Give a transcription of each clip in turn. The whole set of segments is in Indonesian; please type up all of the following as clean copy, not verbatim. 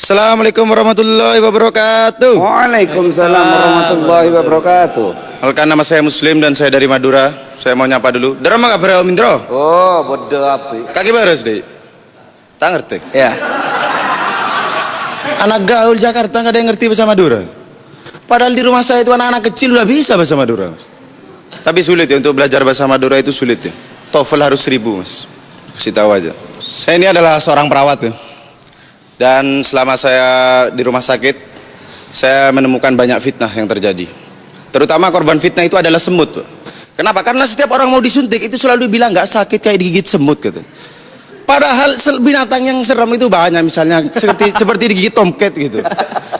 Assalamualaikum warahmatullahi wabarakatuh. Waalaikumsalam warahmatullahi wabarakatuh. Alkan, nama saya Muslim dan saya dari Madura. Saya mau nyapa dulu. Derama gak berapa Mindro? Oh, bodoh api. Kaki baris deh. Tak ngerti. Ya. Anak gaul Jakarta gak ada yang ngerti bahasa Madura. Padahal di rumah saya itu anak-anak kecil udah bisa bahasa Madura. Tapi sulit ya untuk belajar bahasa Madura, itu sulit ya. TOEFL harus 1000 mas. Kasih tahu aja. Saya ini adalah seorang perawat ya. Dan selama saya di rumah sakit, saya menemukan banyak fitnah yang terjadi. Terutama korban fitnah itu adalah semut. Kenapa? Karena setiap orang mau disuntik itu selalu bilang nggak sakit kayak digigit semut gitu. Padahal binatang yang serem itu banyak, misalnya seperti digigit tomcat gitu.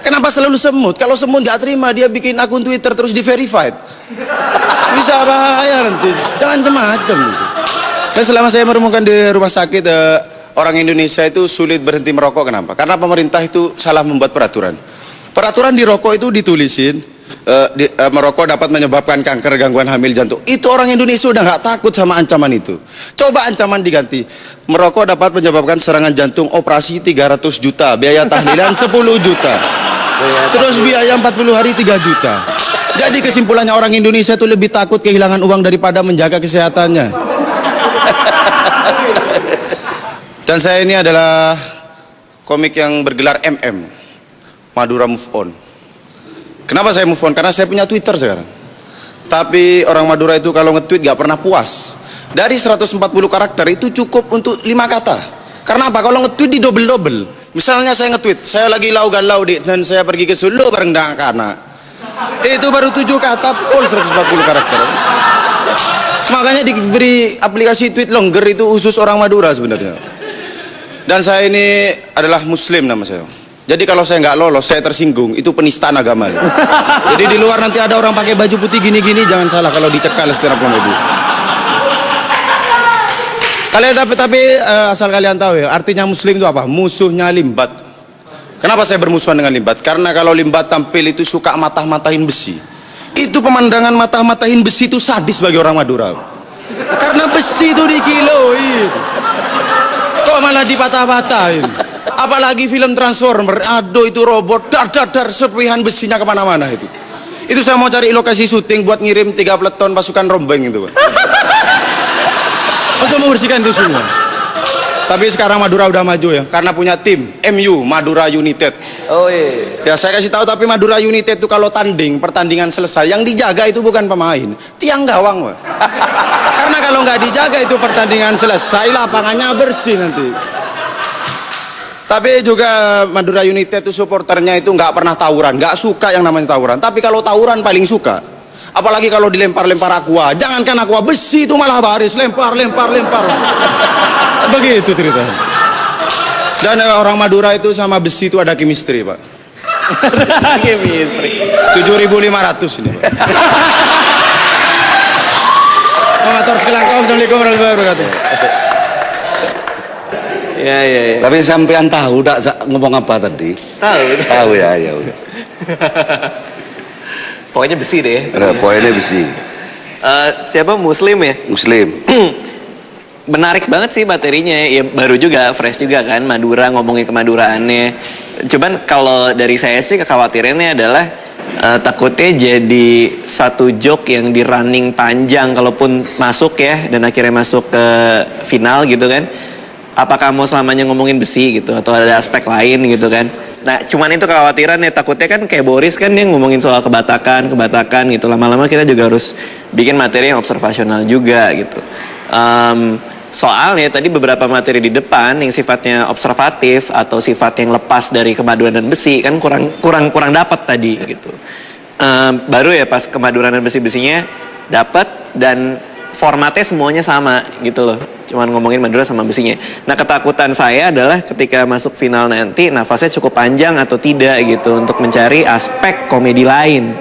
Kenapa selalu semut? Kalau semut nggak terima, dia bikin akun Twitter terus di-verified. Bisa bahaya nanti. Jangan macam-macam gitu. Dan selama saya menemukan di rumah sakit, orang Indonesia itu sulit berhenti merokok. Kenapa? Karena pemerintah itu salah membuat peraturan. Peraturan di rokok itu ditulisin merokok dapat menyebabkan kanker, gangguan hamil, jantung. Itu orang Indonesia udah nggak takut sama ancaman itu. Coba ancaman diganti, merokok dapat menyebabkan serangan jantung, operasi 300 juta, biaya tahlilan 10 juta, terus biaya 40 hari 3 juta. Jadi kesimpulannya orang Indonesia itu lebih takut kehilangan uang daripada menjaga kesehatannya. Dan saya ini adalah komik yang bergelar MM, Madura Move On. Kenapa saya move on? Karena saya punya Twitter sekarang. Tapi orang Madura itu kalau nge-tweet gak pernah puas. Dari 140 karakter itu cukup untuk 5 kata. Karena apa? Kalau nge-tweet di double-double. Misalnya saya nge-tweet, saya lagi galau dan saya pergi ke Solo bareng dengan anak. Itu baru 7 kata full 140 karakter. Makanya diberi aplikasi tweet longer itu khusus orang Madura sebenarnya. Dan saya ini adalah Muslim nama saya. Jadi kalau saya nggak lolos, saya tersinggung, itu penistaan agama. Jadi di luar nanti ada orang pakai baju putih gini-gini, jangan salah kalau dicekal stand up comedy. Kalian tapi asal kalian tahu ya, artinya Muslim itu apa? Musuhnya limbat. Kenapa saya bermusuhan dengan limbat? Karena kalau limbat tampil itu suka matah-matahin besi. Itu pemandangan matah-matahin besi itu sadis bagi orang Madura. Karena besi itu dikiloin, kok malah dipatah-patahin. Apalagi film Transformer, aduh itu robot dar serpihan besinya kemana-mana itu. Itu saya mau cari lokasi syuting buat ngirim 3 peleton pasukan rombeng itu, Pak. Untuk membersihkan itu semua. Tapi sekarang Madura udah maju ya, karena punya tim MU, Madura United. Oh iya. Ya saya kasih tahu, tapi Madura United itu kalau pertandingan selesai, yang dijaga itu bukan pemain, tiang gawang, Pak. Karena kalau nggak dijaga itu pertandingan selesai, lapangannya bersih nanti. Tapi juga Madura United itu supporternya itu nggak pernah tawuran, nggak suka yang namanya tawuran. Tapi kalau tawuran paling suka. Apalagi kalau dilempar-lempar aqua. Jangankan aqua, besi itu malah baris, lempar. Begitu ceritanya. Dan orang Madura itu sama besi itu ada chemistry, Pak. Chemistry. 7.500 ini, Pak. Mengatur sekelangkau. Assalamualaikum warahmatullahi wabarakatuh. Ya. Tapi sampean tahu tak ngomong apa tadi? Tahu ya udah. Pokoknya besi deh. Poinnya besi. Siapa Muslim ya? Muslim. Menarik banget sih materinya. Ya baru juga, fresh juga kan, Madura, ngomongin kemaduraannya. Cuman kalau dari saya sih kekhawatirannya adalah takutnya jadi satu joke yang di running panjang kalaupun masuk ya, dan akhirnya masuk ke final gitu kan. Apakah mau selamanya ngomongin besi gitu, atau ada aspek lain gitu kan. Nah cuman itu kekhawatiran ya, takutnya kan kayak Boris kan yang ngomongin soal kebatakan gitu. Lama-lama kita juga harus bikin materi yang observasional juga gitu. Soalnya tadi beberapa materi di depan yang sifatnya observatif atau sifat yang lepas dari kemaduran dan besi kan kurang dapat tadi gitu. Baru ya pas kemaduran dan besi-besinya dapat, dan formatnya semuanya sama gitu loh, cuman ngomongin Madura sama besinya. Nah ketakutan saya adalah ketika masuk final nanti nafasnya cukup panjang atau tidak gitu, untuk mencari aspek komedi lain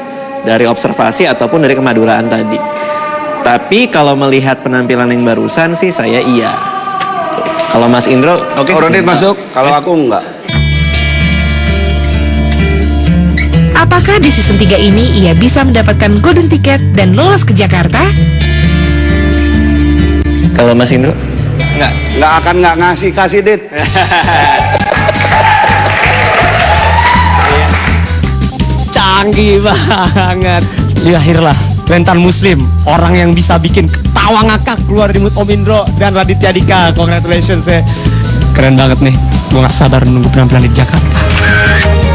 dari observasi ataupun dari kemaduraan tadi. Tapi kalau melihat penampilan yang barusan sih saya iya. Kalau Mas Indro Oke. Rodit masuk, kalau aku enggak. Apakah di season 3 ini ia bisa mendapatkan golden ticket dan lolos ke Jakarta? Kalau Mas Indro? Nggak akan ngasih Dit. canggih banget. Lahirlah Mentan Muslim, orang yang bisa bikin ketawa ngakak keluar di mood Om Indro dan Raditya Dika. Congratulations ya. Keren banget nih. Gue gak sabar nunggu penampilan di Jakarta.